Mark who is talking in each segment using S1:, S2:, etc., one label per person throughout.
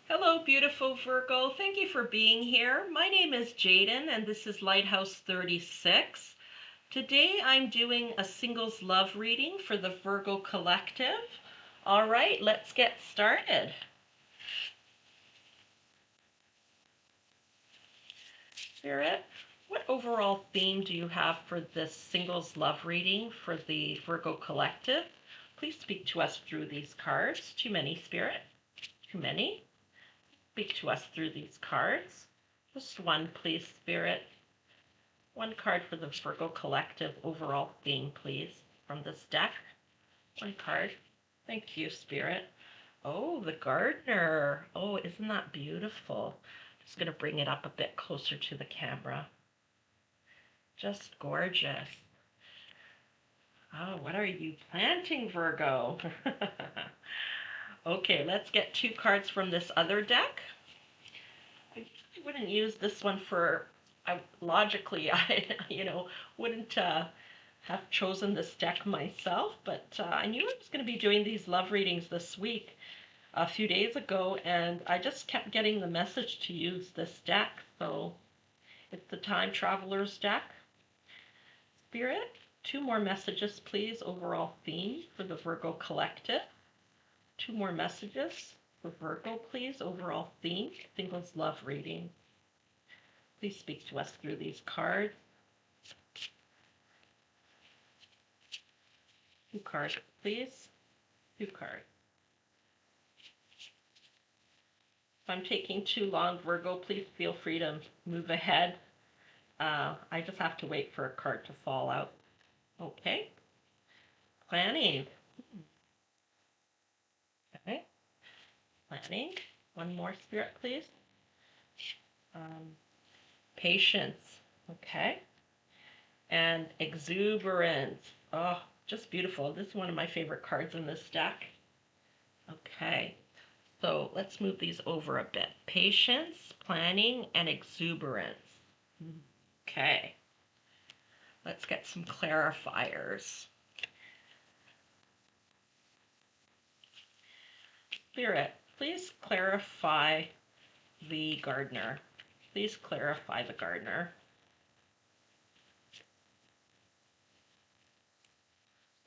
S1: Hello, beautiful Virgo. Thank you for being here. My name is Jaden, and this is Lighthouse 36. Today I'm doing a singles love reading for the Virgo Collective. All right, let's get started. Spirit, what overall theme do you have for this singles love reading for the Virgo Collective? Please speak to us through these cards. Too many, Spirit. Too many. Speak to us through these cards. Just one, please, Spirit. One card for the Virgo Collective overall theme, please, from this deck. One card. Thank you, Spirit. Oh, the gardener. Oh, isn't that beautiful? Just going to bring it up a bit closer to the camera. Just gorgeous. Oh, what are you planting, Virgo? Okay, let's get two cards from this other deck. I wouldn't use this one for, logically, I wouldn't have chosen this deck myself, but I knew I was going to be doing these love readings this week a few days ago, and I just kept getting the message to use this deck. So it's the Time Traveler's deck. Spirit, two more messages, please. Overall theme for the Virgo Collective. Two more messages for Virgo, please. Overall theme, singles love reading. Please speak to us through these cards. Two cards, please. Two cards. If I'm taking too long, Virgo, please feel free to move ahead. I just have to wait for a card to fall out. Okay. Planning. Okay. Planning. One more, Spirit, please. Patience. Okay. And exuberance. Oh, just beautiful. This is one of my favorite cards in this deck. Okay. So let's move these over a bit. Patience, planning, and exuberance. Okay. Let's get some clarifiers. Spirit, please clarify the gardener. Please clarify the gardener.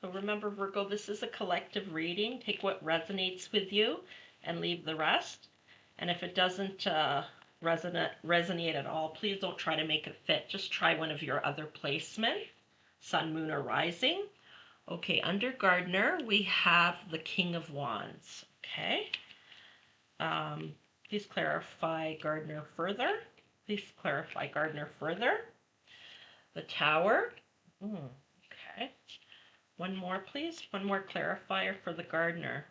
S1: So remember, Virgo, this is a collective reading. Take what resonates with you and leave the rest. And if it doesn't resonate at all, please don't try to make it fit. Just try one of your other placements, Sun, Moon, or Rising. Okay, under Gardener, we have the King of Wands. Okay. Please clarify Gardener further. Please clarify Gardener further. The Tower. Okay. One more, please. One more clarifier for the Gardener.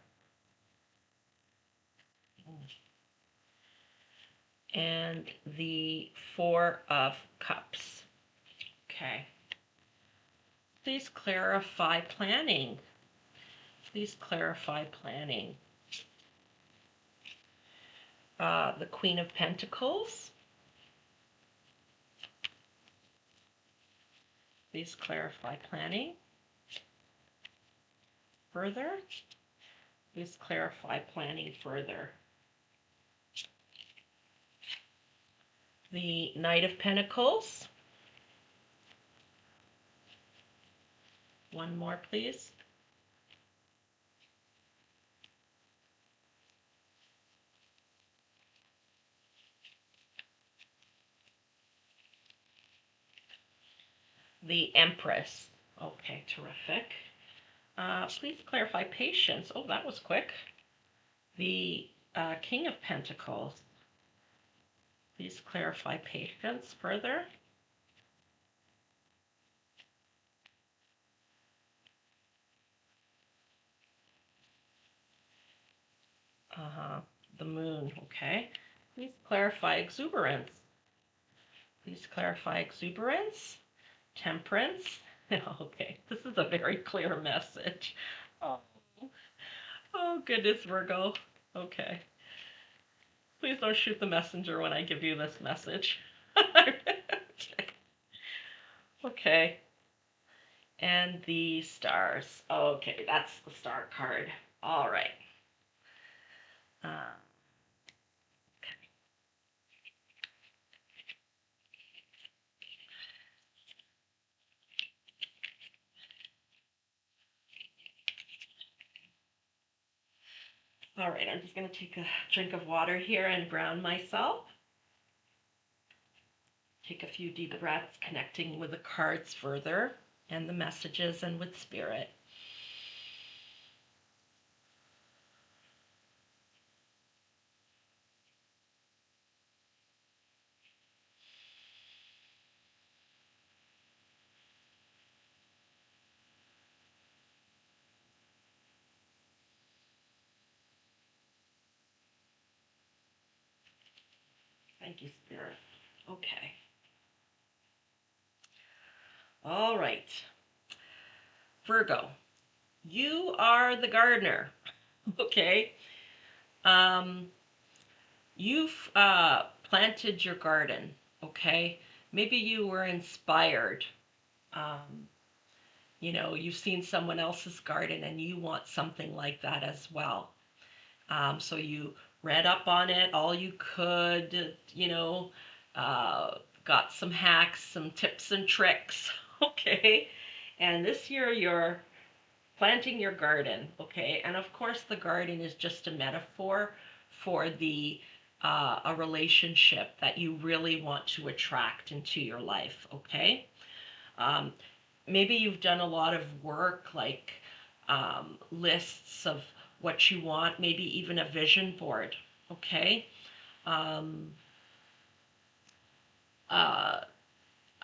S1: And the Four of Cups. Okay. Please clarify planning. Please clarify planning. The Queen of Pentacles. Please clarify planning. Further. Please clarify planning further. The Knight of Pentacles. One more, please. The Empress. Okay, terrific. Please clarify patience. Oh, that was quick. The King of Pentacles. Please clarify patience further. The Moon. Okay. Please clarify exuberance. Please clarify exuberance. Temperance. Okay, this is a very clear message. Oh, oh goodness, Virgo. Okay. Please don't shoot the messenger when I give you this message. Okay. And the stars. Okay, that's the star card. All right. All right, I'm just going to take a drink of water here and ground myself. Take a few deep breaths, connecting with the cards further and the messages and with spirit. Thank you, Spirit. Okay. All right. Virgo, you are the gardener. Okay. Um, you've planted your garden. Okay. Maybe you were inspired. Um, you've seen someone else's garden and you want something like that as well. So you read up on it all you could, got some hacks, some tips and tricks, okay? And this year you're planting your garden, okay? And of course the garden is just a metaphor for a relationship that you really want to attract into your life, okay? Um, Maybe you've done a lot of work, like lists of what you want, maybe even a vision board, okay? Um, uh,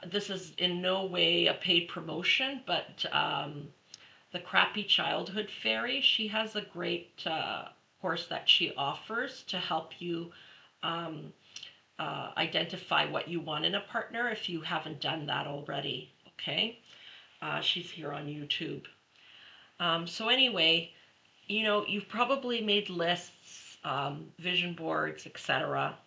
S1: this is in no way a paid promotion, but the Crappy Childhood Fairy, she has a great course that she offers to help you um, identify what you want in a partner if you haven't done that already, okay? She's here on YouTube. So anyway, you've probably made lists, vision boards, etc.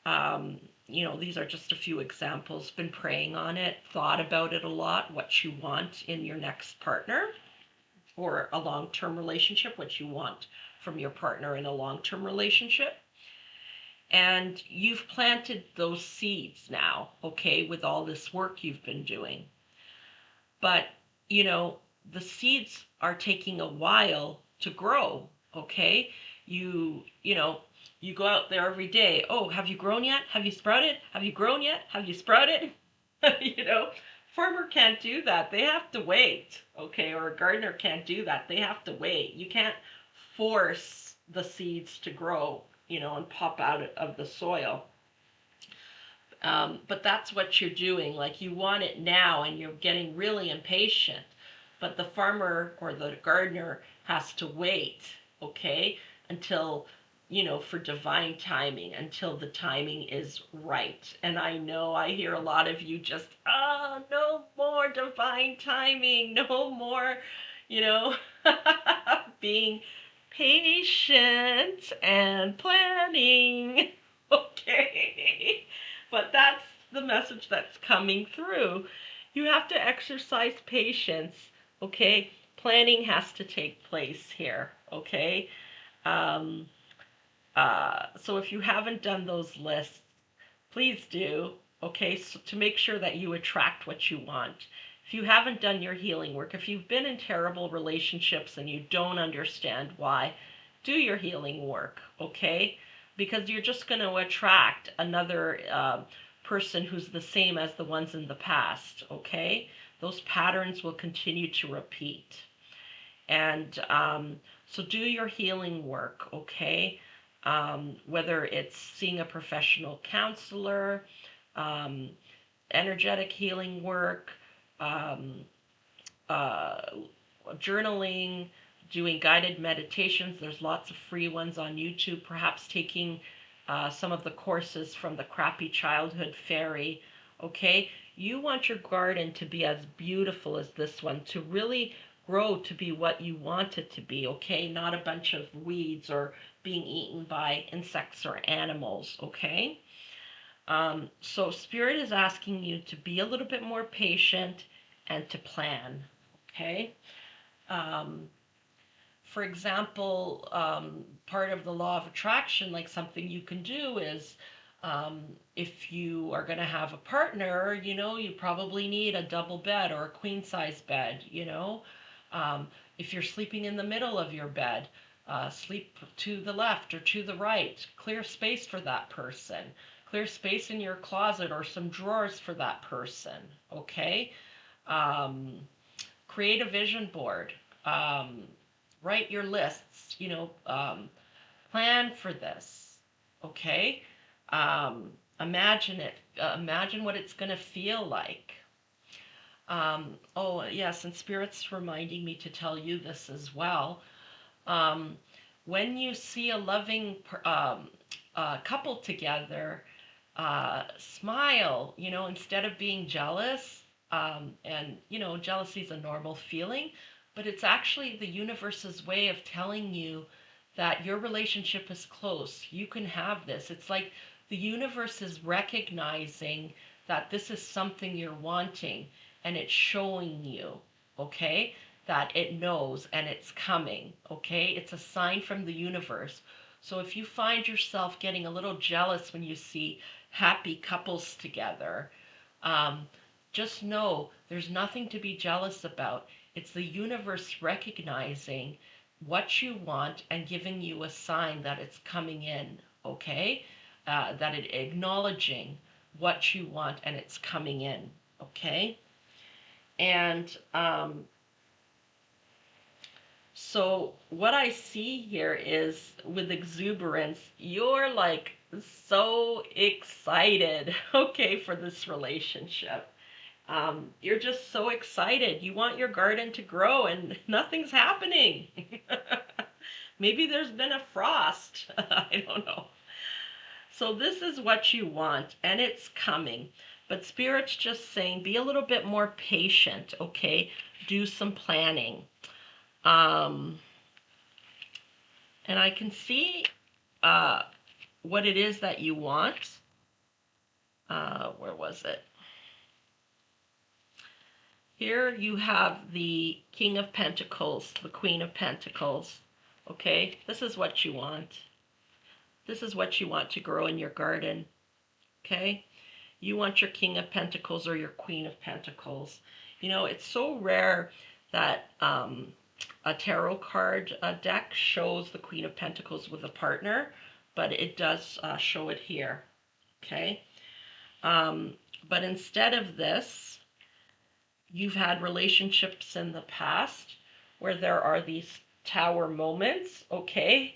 S1: These are just a few examples. Been praying on it, thought about it a lot, what you want in your next partner or a long-term relationship, what you want from your partner in a long-term relationship. And you've planted those seeds now, okay, with all this work you've been doing. But, the seeds are taking a while to grow, okay? You go out there every day. Oh, have you grown yet? Have you sprouted? Have you grown yet? Have you sprouted? you know, Farmer can't do that. They have to wait, okay? Or a gardener can't do that. They have to wait. You can't force the seeds to grow, and pop out of the soil. But that's what you're doing. Like, you want it now and you're getting really impatient. But the farmer or the gardener has to wait, okay, until, for divine timing, until the timing is right. And I know I hear a lot of you just, no more divine timing, no more, you know, being patient and planning. Okay. But that's the message that's coming through. You have to exercise patience, okay? Planning has to take place here, okay? Um, so if you haven't done those lists, please do, okay? So to make sure that you attract what you want. If you haven't done your healing work, if you've been in terrible relationships and you don't understand why, do your healing work, okay? Because you're just going to attract another person who's the same as the ones in the past, okay? Those patterns will continue to repeat. And so do your healing work, okay? Whether it's seeing a professional counselor, um, energetic healing work, um, uh, journaling, doing guided meditations. There's lots of free ones on YouTube, perhaps taking some of the courses from the Crappy Childhood Fairy, okay? You want your garden to be as beautiful as this one, to really grow to be what you want it to be, okay? Not a bunch of weeds or being eaten by insects or animals, okay? So Spirit is asking you to be a little bit more patient and to plan, okay? Um, for example, part of the law of attraction, like something you can do is if you are going to have a partner, you probably need a double bed or a queen size bed, if you're sleeping in the middle of your bed, Sleep to the left or to the right. Clear space for that person. Clear space in your closet or some drawers for that person. Okay? Create a vision board. Write your lists. Plan for this. Okay? Imagine it. Imagine what it's going to feel like. Oh, yes, and Spirit's reminding me to tell you this as well. When you see a loving couple together, smile, instead of being jealous. And, jealousy is a normal feeling, but it's actually the universe's way of telling you that your relationship is close. You can have this. It's like the universe is recognizing that this is something you're wanting, and it's showing you, okay, that it knows and it's coming, okay? It's a sign from the universe. So if you find yourself getting a little jealous when you see happy couples together, just know there's nothing to be jealous about. It's the universe recognizing what you want and giving you a sign that it's coming in, okay? That it acknowledging what you want and it's coming in, okay? And so what I see here is with exuberance, you're like so excited, okay, for this relationship. You're just so excited. You want your garden to grow and nothing's happening. Maybe there's been a frost. I don't know. So this is what you want and it's coming. But Spirit's just saying be a little bit more patient, okay? Do some planning. And I can see what it is that you want. Where was it? Here you have the King of Pentacles, the Queen of Pentacles. Okay, this is what you want. This is what you want to grow in your garden. Okay, you want your King of Pentacles or your Queen of Pentacles. It's so rare that a tarot card deck shows the Queen of Pentacles with a partner, but it does show it here. Okay, but instead of this, you've had relationships in the past where there are these tower moments, okay?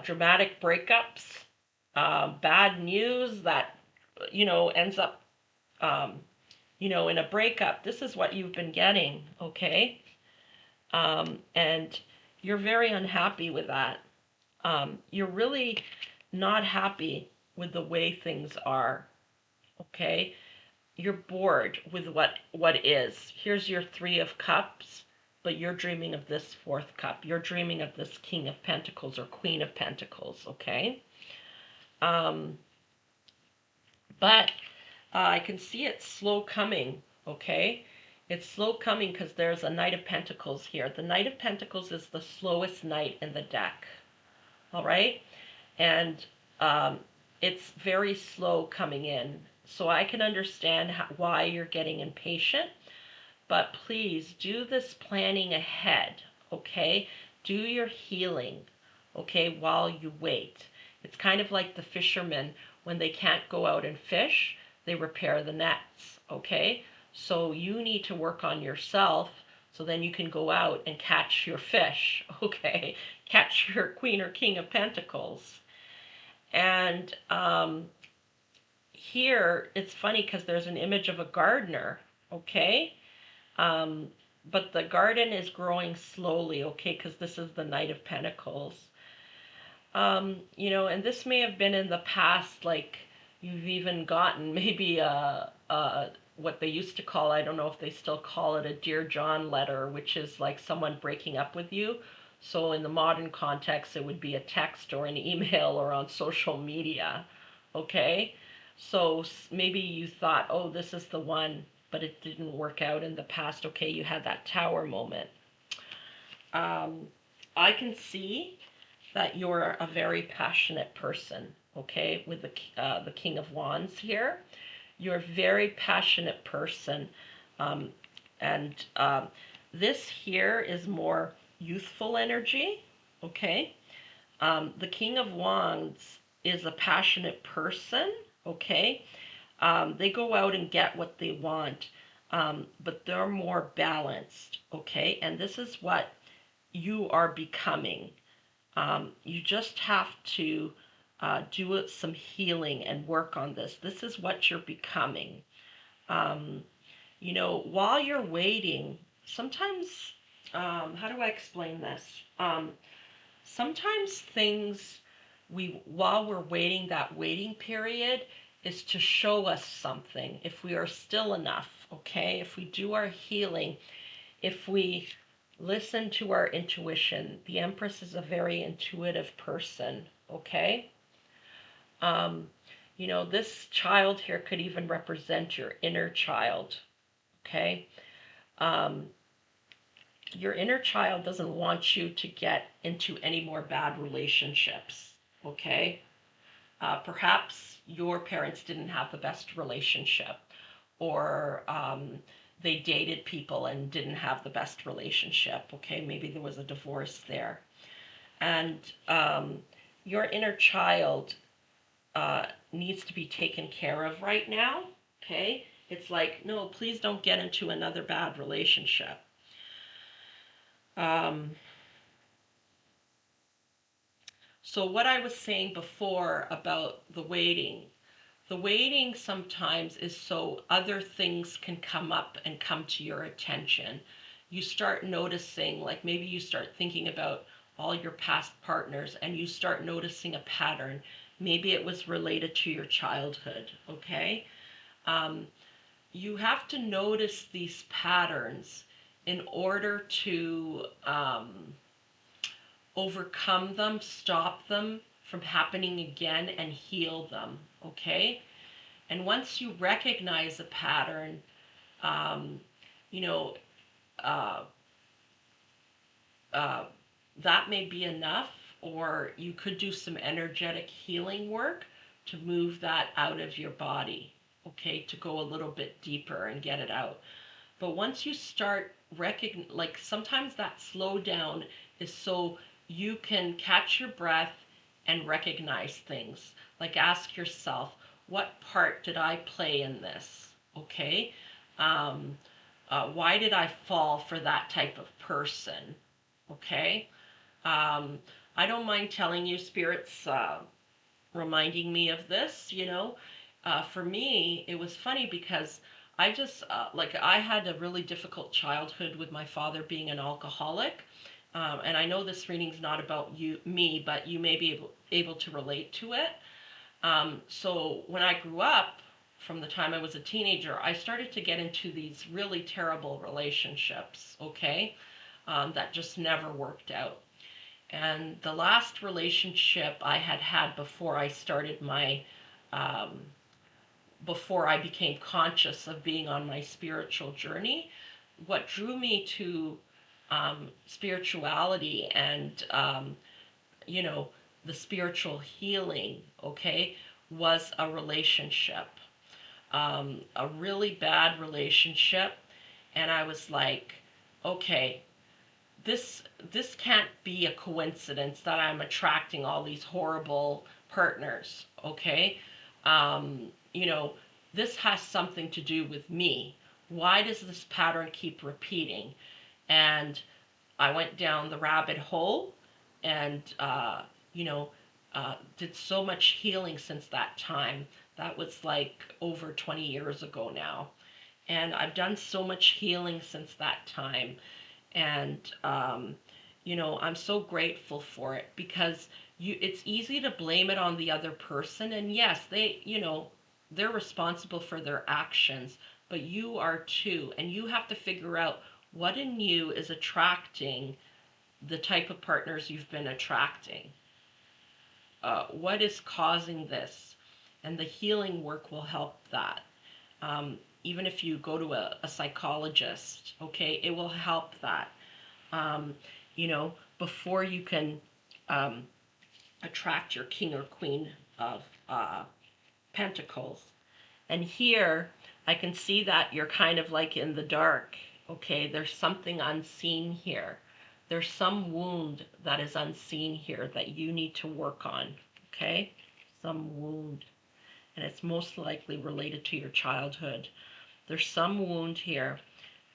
S1: Dramatic breakups, bad news that, ends up, in a breakup. This is what you've been getting, okay? And you're very unhappy with that. You're really not happy with the way things are, okay? You're bored with what is. Here's your Three of Cups, but you're dreaming of this Fourth Cup. You're dreaming of this King of Pentacles or Queen of Pentacles, okay? But I can see it slow coming, okay? It's slow coming because there's a Knight of Pentacles here. The Knight of Pentacles is the slowest knight in the deck, all right? And it's very slow coming in. So I can understand why you're getting impatient, but please do this planning ahead, okay? Do your healing, okay, while you wait. It's kind of like the fishermen, when they can't go out and fish, they repair the nets, okay? So you need to work on yourself so then you can go out and catch your fish, okay? Catch your Queen or King of Pentacles. And here, it's funny because there's an image of a gardener, okay? But the garden is growing slowly, okay, because this is the Knight of Pentacles. And this may have been in the past, like you've even gotten maybe what they used to call, I don't know if they still call it, a Dear John letter, which is like someone breaking up with you. So in the modern context, it would be a text or an email or on social media, okay? So maybe you thought, oh, this is the one, but it didn't work out in the past. Okay, you had that tower moment. I can see that you're a very passionate person, okay, with the King of Wands here. You're a very passionate person. And this here is more youthful energy, okay? The King of Wands is a passionate person, okay? They go out and get what they want, but they're more balanced, okay? And this is what you are becoming. You just have to do some healing and work on this. This is what you're becoming. Um, while you're waiting, sometimes, how do I explain this? Sometimes things while we're waiting, that waiting period is to show us something. If we are still enough, okay? If we do our healing, if we listen to our intuition, the Empress is a very intuitive person, okay? Um, this child here could even represent your inner child, okay? Um, your inner child doesn't want you to get into any more bad relationships, okay? Perhaps your parents didn't have the best relationship, or they dated people and didn't have the best relationship, okay? Maybe there was a divorce there. And your inner child needs to be taken care of right now, okay? It's like, no, please don't get into another bad relationship. So what I was saying before about the waiting sometimes is so other things can come up and come to your attention. You start noticing, like maybe you start thinking about all your past partners and you start noticing a pattern. Maybe it was related to your childhood, okay? You have to notice these patterns in order to overcome them, stop them from happening again, and heal them, okay? And once you recognize a pattern, um, you know, uh, uh, that may be enough, or you could do some energetic healing work to move that out of your body, okay, to go a little bit deeper and get it out. But once you start like sometimes that slowdown is so you can catch your breath and recognize things. Like ask yourself, what part did I play in this? Okay. Why did I fall for that type of person? Okay. Um, I don't mind telling you, spirits reminding me of this, for me, it was funny because I just, like, I had a really difficult childhood with my father being an alcoholic. And I know this reading's not about me, but you may be able to relate to it. So when I grew up, from the time I was a teenager, I started to get into these really terrible relationships, okay, that just never worked out. And the last relationship I had before I started um, before I became conscious of being on my spiritual journey, what drew me to spirituality and, you know, the spiritual healing, okay, was a relationship, a really bad relationship. And I was like, okay, this can't be a coincidence that I'm attracting all these horrible partners, okay? You know, this has something to do with me. Why does this pattern keep repeating? And I went down the rabbit hole and, you know, did so much healing since that time. That was like over 20 years ago now. And I've done so much healing since that time. And I'm so grateful for it because it's easy to blame it on the other person, and yes, they're responsible for their actions, but you are too, and you have to figure out what in you is attracting the type of partners you've been attracting. What is causing this? And the healing work will help that. Even if you go to a psychologist, okay, it will help that. Um, Before you can attract your king or queen of pentacles. And here I can see that you're kind of like in the dark. Okay, there's something unseen here. There's some wound that is unseen here that you need to work on, okay? Some wound, and it's most likely related to your childhood. There's some wound here,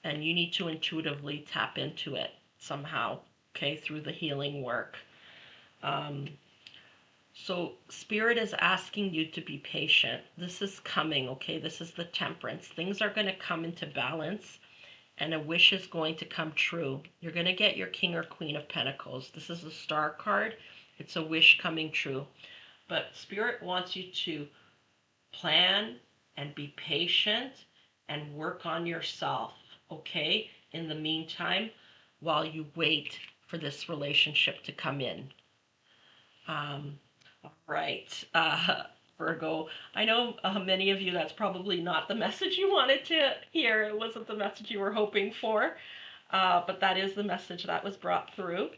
S1: and you need to intuitively tap into it somehow, okay, through the healing work. So Spirit is asking you to be patient. This is coming, okay? This is the Temperance. Things are going to come into balance, and a wish is going to come true. You're going to get your King or Queen of Pentacles. This is a Star card. It's a wish coming true. But Spirit wants you to plan and be patient and work on yourself, okay? In the meantime, while you wait for this relationship to come in. All right, Virgo. I know many of you, that's probably not the message you wanted to hear. It wasn't the message you were hoping for, but that is the message that was brought through.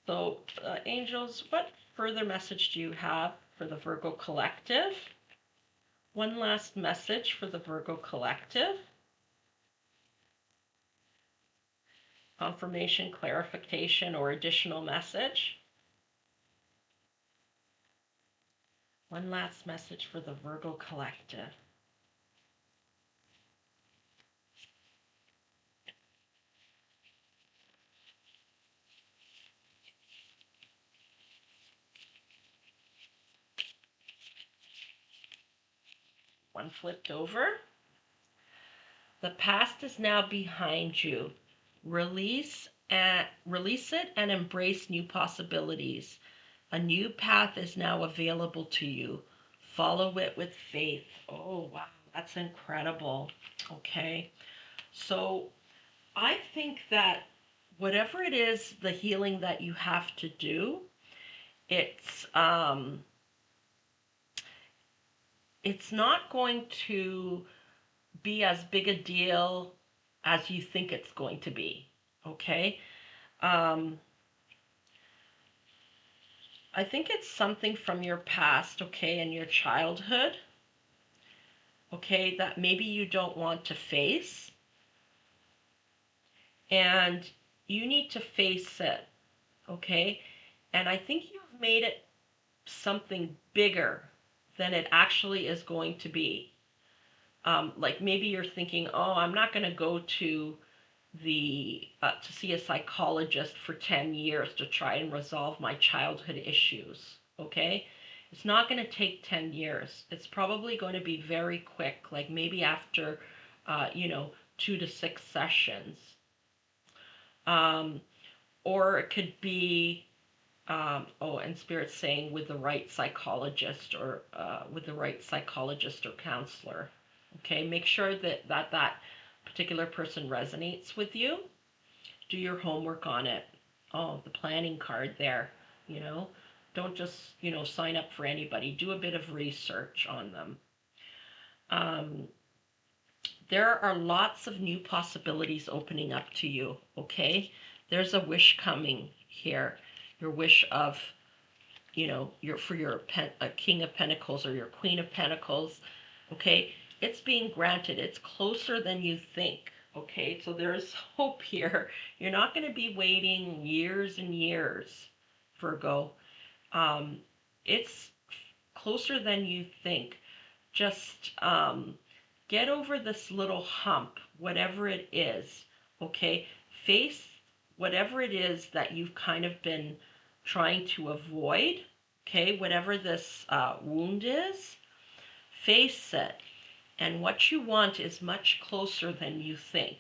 S1: So, angels, what further message do you have for the Virgo Collective? One last message for the Virgo Collective. Confirmation, clarification, or additional message. One last message for the Virgo Collective. One flipped over. The past is now behind you. Release it and embrace new possibilities. A new path is now available to you. Follow it with faith. Oh, wow, that's incredible. Okay. So I think that whatever it is, the healing that you have to do, it's not going to be as big a deal as you think it's going to be. Okay. I think it's something from your past, okay, and your childhood, okay, that maybe you don't want to face. And you need to face it, okay? And I think you've made it something bigger than it actually is going to be. Like maybe you're thinking, oh, I'm not going to go to to see a psychologist for 10 years to try and resolve my childhood issues, okay? It's not going to take 10 years. It's probably going to be very quick, like maybe after, 2 to 6 sessions. Or it could be, and Spirit's saying with the right psychologist or counselor. Okay, make sure that particular person resonates with you. Do your homework on it. Oh, the planning card there, you know. Don't just, sign up for anybody. Do a bit of research on them. There are lots of new possibilities opening up to you, okay? There's a wish coming here. Your wish of, your King of Pentacles or your Queen of Pentacles, okay? It's being granted. It's closer than you think, okay? So there's hope here. You're not going to be waiting years and years, Virgo. It's closer than you think. Just get over this little hump, whatever it is, okay? Face whatever it is that you've kind of been trying to avoid, okay? Whatever this wound is, face it. And what you want is much closer than you think,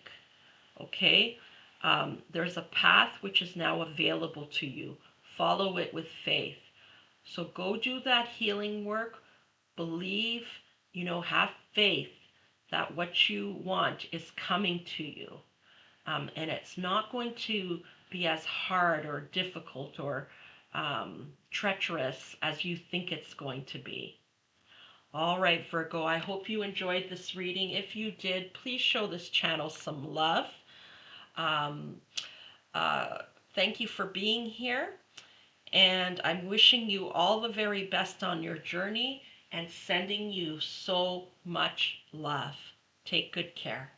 S1: okay? There's a path which is now available to you. Follow it with faith. So go do that healing work. Believe, have faith that what you want is coming to you. And it's not going to be as hard or difficult or treacherous as you think it's going to be. All right, Virgo, I hope you enjoyed this reading. If you did, please show this channel some love. Thank you for being here. And I'm wishing you all the very best on your journey and sending you so much love. Take good care.